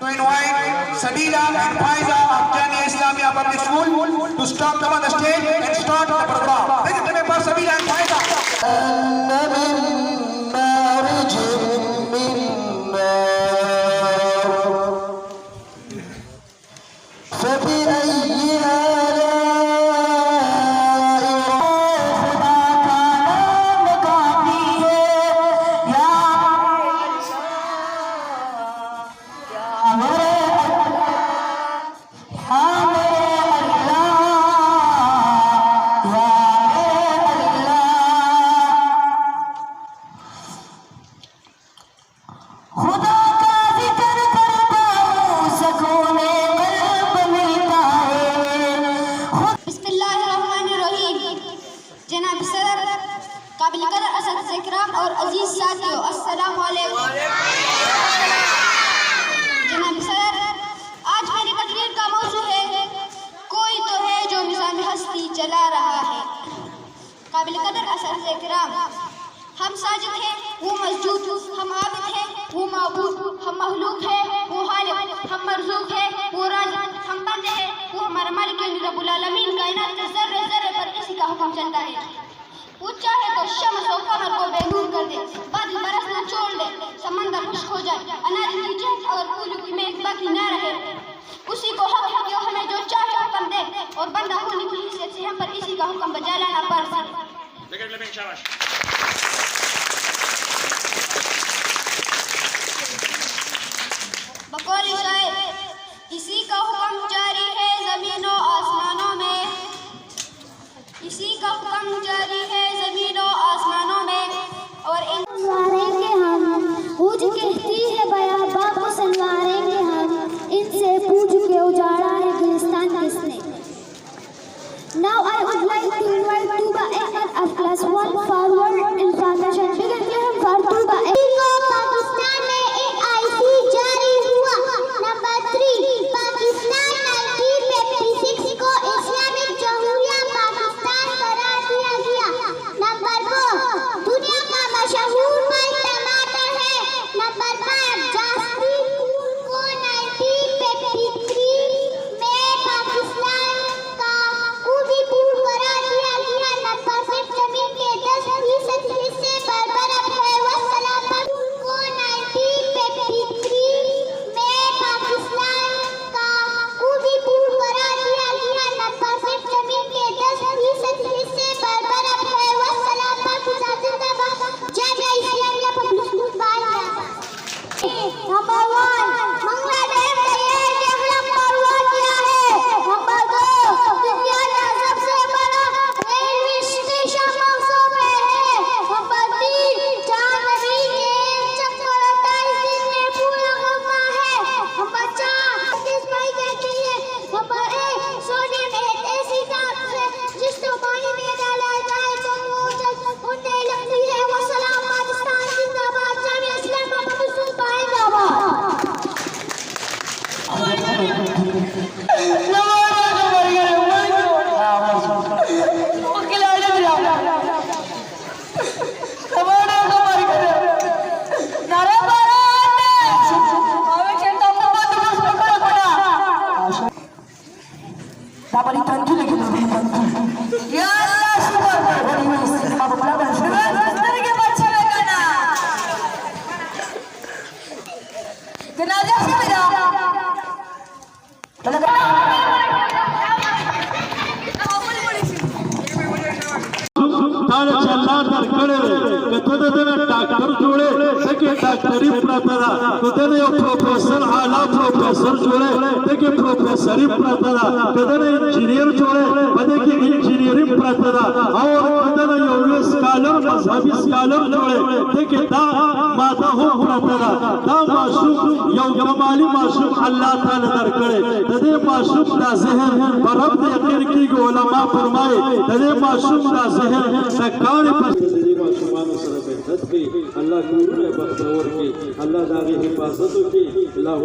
To invite Sabila and Faiza of Jamia Islamia Public School to stop them on the stage and start the program. Take it away for Sabila and Faiza. जनाब सदर, काबिल कदर असद इकराम और अजीज साथियों, अस्सलाम वालेकुम। जनाब सदर, आज मेरी तकरीर का मौजू है कोई तो है जो निज़ाम हस्ती चला रहा है। काबिल कदर असद इकराम, हम साजिद हैं वो मस्जूद, हम आबिद हैं वो माबूद, हम महलूक है वो हालिक, हम मरज़ूक है वो राज़िक, हम बंदे हैं वो हमारा मालिक रब्बुल आलमीन। कायनात के ज़र्रे ज़र्रे पर किसी का हुक्म चलता है। वो चाहे तो शम्स और कमर को बेनूर कर दे, बादल बरसना छोड़ दे, समंदर खुश्क हो जाए, अनाज की चहक और फूलों की महक बाकी ना रहे। उसी को हक है जो हमें जो चाहे हुक्म दे और बंदा होने की हैसियत से हम पर किसी का हुक्म बजा लाना पड़ सके। बकौल शायर, इसी का हुक्म जारी है जमीनों आसमानों में, इसी का हुक्म जारी है जमीनों आसमानों में। और इन सलवारेंगे हम, पूज कहती है बयाबा को सलवारेंगे हम, इनसे पूछ के उजाड़ा है गुलिस्तान किसने। Now I would like to invite Tuba Ahmed of class 1 forward in foundation. Begin him for Tuba Ahmed. Pakistan में एक आईसी जारी हुआ। नंबर 3 पाकिस्तान 1956 को इस्लामिक जमहूरिया पाकिस्तान करार दिया गया। नंबर 4 दुनिया का मशहूर फल टमाटर है। नंबर 5 जासमीन को 1953 में पाकिस्तान का खूबीपूर्ण करार दिया गया। नंबर 6 जमीन के 10% हिस्से पर बर्फ है। वस्सलाम को 1953 में पाकिस्तान का खूबीपूर्ण करार दिया गया। नंबर 6 जमीन के 10% हिस्से पर बर्फ है। वस्सलाम पाकिस्तान जिंदाबाद। Jamia Islamia public school Banda. Number 1 Bangladesh ने ये डेवलप करवा दिया है। नंबर 2 दुनिया का सबसे बड़ा रेलवे स्टेशन मौसू में है। नंबर 3 चांद नबी के चक्कर 28 दिन में पूरा होता है। नंबर 4 किस भाई कहते हैं। नंबर 1 सोडियम एक ऐसी धातु है जिसको पानी में डाला जाए तो वो उड़ने लगती है। वस्सलाम पाकिस्तान जिंदाबाद। Jamia Islamia public school Bandabad. Doctor जोड़े सके डॉक्टरी प्रतदा कदने प्रोफेसर आला प्रोफेसर जोड़े देखे प्रोफेसरी प्रतदा कदने इंजीनियर जोड़े बदे के इंजीनियरिंग प्रतदा और कदने योगी स्कॉलर मजहबी स्कॉलर जोड़े देखे दा माता हो प्रतदा दा माशूक यो कमाली माशूक अल्लाह ताला दर करे तदे माशूक दा ज़हन परब दे यकीन की उलमा फरमाए तदे माशूक दा ज़हन सकार पर अल्लाह पूर्ण बख्तवर की अल्लाह दागी हिफाजत की अल्लाह